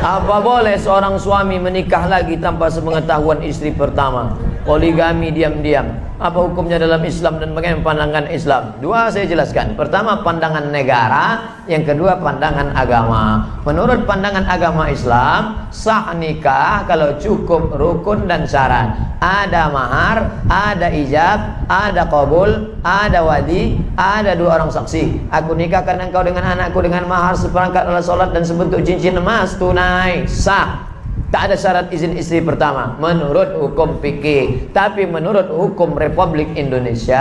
Apa boleh seorang suami menikah lagi tanpa sepengetahuan istri pertama? Poligami diam-diam. Apa hukumnya dalam Islam dan bagaimana pandangan Islam? Dua saya jelaskan. Pertama pandangan negara, yang kedua pandangan agama. Menurut pandangan agama Islam, sah nikah kalau cukup rukun dan syarat. Ada mahar, ada ijab, ada qabul, ada wali, ada dua orang saksi. Aku nikahkan engkau dengan anakku dengan mahar seperangkat alat sholat dan sebentuk cincin emas tunai, sah. Tak ada syarat izin istri pertama menurut hukum fikih. Tapi menurut hukum Republik Indonesia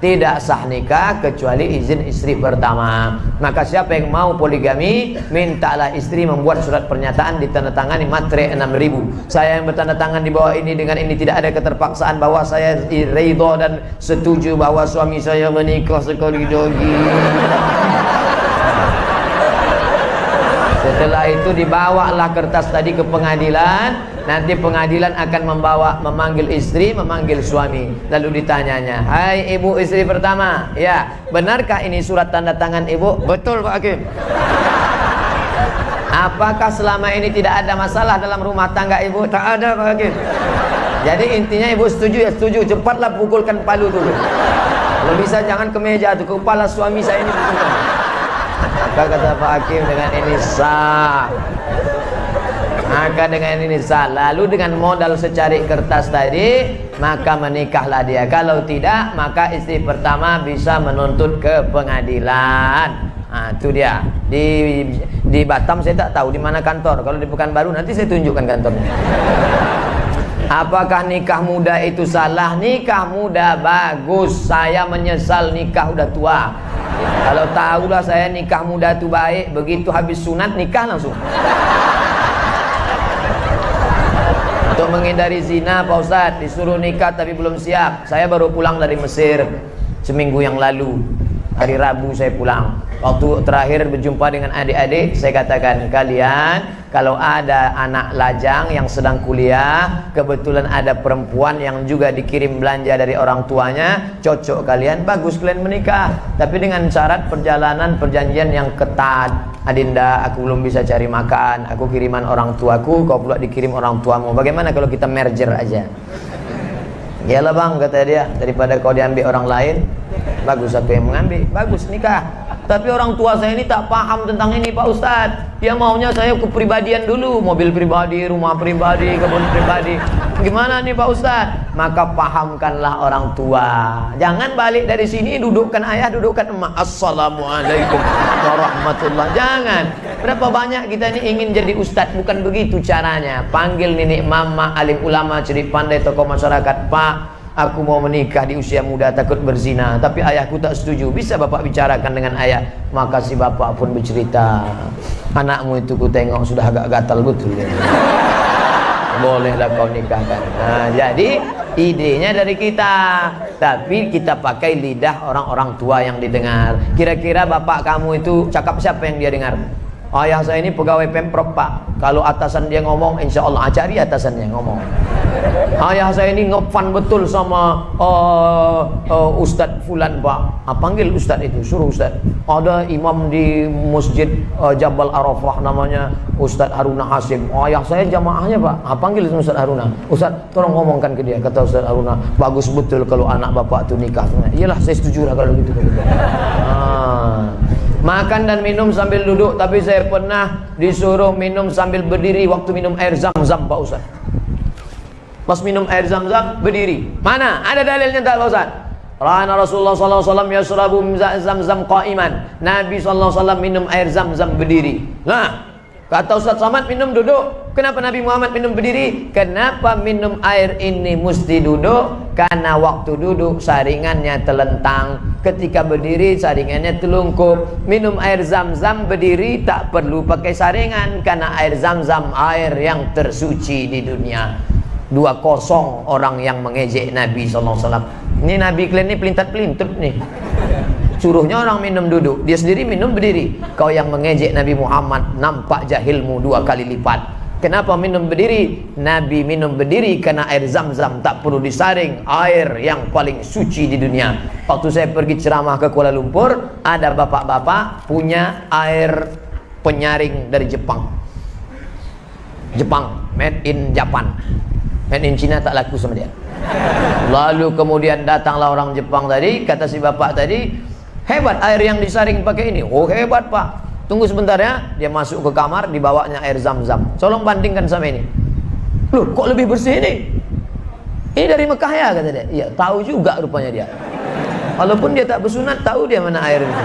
tidak sah nikah kecuali izin istri pertama. Maka siapa yang mau poligami, mintalah istri membuat surat pernyataan ditandatangani matre 6.000. Saya yang bertanda tangan di bawah ini, dengan ini tidak ada keterpaksaan bahwa saya ridho dan setuju bahwa suami saya menikah sekali lagi. Setelah itu dibawalah kertas tadi ke pengadilan. Nanti pengadilan akan memanggil istri, memanggil suami. Lalu ditanyanya, hai ibu istri pertama, ya benarkah ini surat tanda tangan ibu? Betul Pak Hakim. Apakah selama ini tidak ada masalah dalam rumah tangga ibu? Tak ada Pak Hakim. Jadi intinya ibu setuju ya setuju. Cepatlah pukulkan palu dulu. Kalau bisa jangan ke meja tuh, kepala suami saya ini pukulkan. Maka kata Pak Hakim, dengan ini sah. Maka dengan ini sah. Lalu dengan modal secari kertas tadi, maka menikahlah dia. Kalau tidak, maka istri pertama bisa menuntut ke pengadilan. Nah, itu dia. Di Batam saya tak tahu di mana kantor. Kalau di Pekanbaru nanti saya tunjukkan kantornya. Apakah nikah muda itu salah? Nikah muda bagus. Saya menyesal nikah udah tua. Kalau tahulah saya nikah muda itu baik, begitu habis sunat nikah langsung. Untuk menghindari zina Pak Ustadz, disuruh nikah tapi belum siap. Saya baru pulang dari Mesir seminggu yang lalu. Hari Rabu saya pulang. Waktu terakhir berjumpa dengan adik-adik, saya katakan, kalian kalau ada anak lajang yang sedang kuliah, kebetulan ada perempuan yang juga dikirim belanja dari orang tuanya, cocok kalian, bagus kalian menikah. Tapi dengan syarat perjanjian yang ketat. Adinda, aku belum bisa cari makan, aku kiriman orang tuaku, kau pula dikirim orang tuamu. Bagaimana kalau kita merger aja? Yalah bang, kata dia, daripada kau diambil orang lain, bagus aku yang mengambil, bagus nikah. Tapi orang tua saya ini tak paham tentang ini Pak Ustadz. Dia maunya saya kepribadian dulu, mobil pribadi, rumah pribadi, kebun pribadi. Gimana nih Pak Ustadz? Maka pahamkanlah orang tua. Jangan balik dari sini dudukkan ayah, dudukkan emak. Assalamualaikum warahmatullahi. Jangan. Berapa banyak kita ini ingin jadi ustadz, bukan begitu caranya. Panggil nenek mama, alim ulama, cerdik pandai, tokoh masyarakat. Pak, aku mau menikah di usia muda, takut berzina, tapi ayahku tak setuju. Bisa bapak bicarakan dengan ayah? Maka si bapak pun bercerita, anakmu itu ku tengok sudah agak gatal betul ya. Bolehlah kau nikahkan. Nah, jadi idenya dari kita, tapi kita pakai lidah orang-orang tua yang didengar. Kira-kira bapak kamu itu cakap siapa yang dia dengar? Ayah saya ini pegawai Pemprov Pak. Kalau atasan dia ngomong, insya Allah cari atasannya ngomong. Ayah saya ini ngefan betul sama Ustadz Fulan Pak. Panggil Ustadz itu, suruh Ustadz. Ada imam di masjid Jabal Arafah namanya Ustadz Haruna Hasim. Ayah saya jamaahnya Pak. Panggil Ustadz Haruna. Ustadz tolong ngomongkan ke dia. Kata Ustadz Haruna, bagus betul kalau anak bapak itu nikah. Iyalah saya setuju lah kalau gitu. Makan dan minum sambil duduk, tapi saya pernah disuruh minum sambil berdiri waktu minum air zam-zam Pak Ustaz. Pas minum air zam-zam berdiri. Mana? Ada dalilnya tak Pak Ustaz? Ra'ana Rasulullah sallallahu alaihi wasallam yashrabu zam-zam qa'iman. Nabi sallallahu alaihi wasallam minum air zam-zam berdiri. Nah, kata Ustaz Samad minum duduk. Kenapa Nabi Muhammad minum berdiri? Kenapa minum air ini mesti duduk? Karena waktu duduk saringannya telentang, ketika berdiri saringannya telungkup. Minum air zam-zam berdiri tak perlu pakai saringan, karena air zam-zam air yang tersuci di dunia. 2-0 orang yang mengejek Nabi SAW. Ini Nabi kalian ini pelintat-pelintut nih. Suruhnya orang minum duduk, dia sendiri minum berdiri. Kau yang mengejek Nabi Muhammad, nampak jahilmu 2 kali lipat. Kenapa minum berdiri? Nabi minum berdiri karena air zam-zam tak perlu disaring, air yang paling suci di dunia. Waktu saya pergi ceramah ke Kuala Lumpur, ada bapak-bapak punya air penyaring dari Jepang. Jepang, made in Japan, made in China tak laku sama dia. Lalu kemudian datanglah orang Jepang tadi, kata si bapak tadi, hebat air yang disaring pakai ini. Oh hebat pak, tunggu sebentar ya. Dia masuk ke kamar, dibawanya air zam-zam. Tolong bandingkan sama ini. Loh kok lebih bersih ini? Ini dari Mekah ya, kata dia. Iya tahu juga rupanya dia. Walaupun dia tak bersunat, tahu dia mana air itu.